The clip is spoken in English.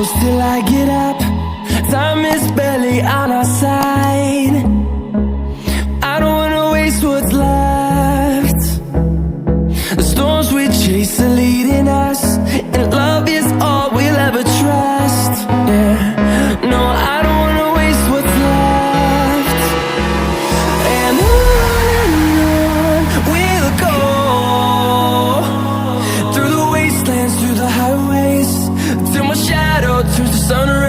close till I get up. Time is barely on our side. I don't wanna waste what's left. The storms we chase are leading us, and love is all we'll ever trust. Yeah, no, I don't wanna waste what's left. And on we'll go, through the wastelands, through the highways, till my shadow turns to sun rays.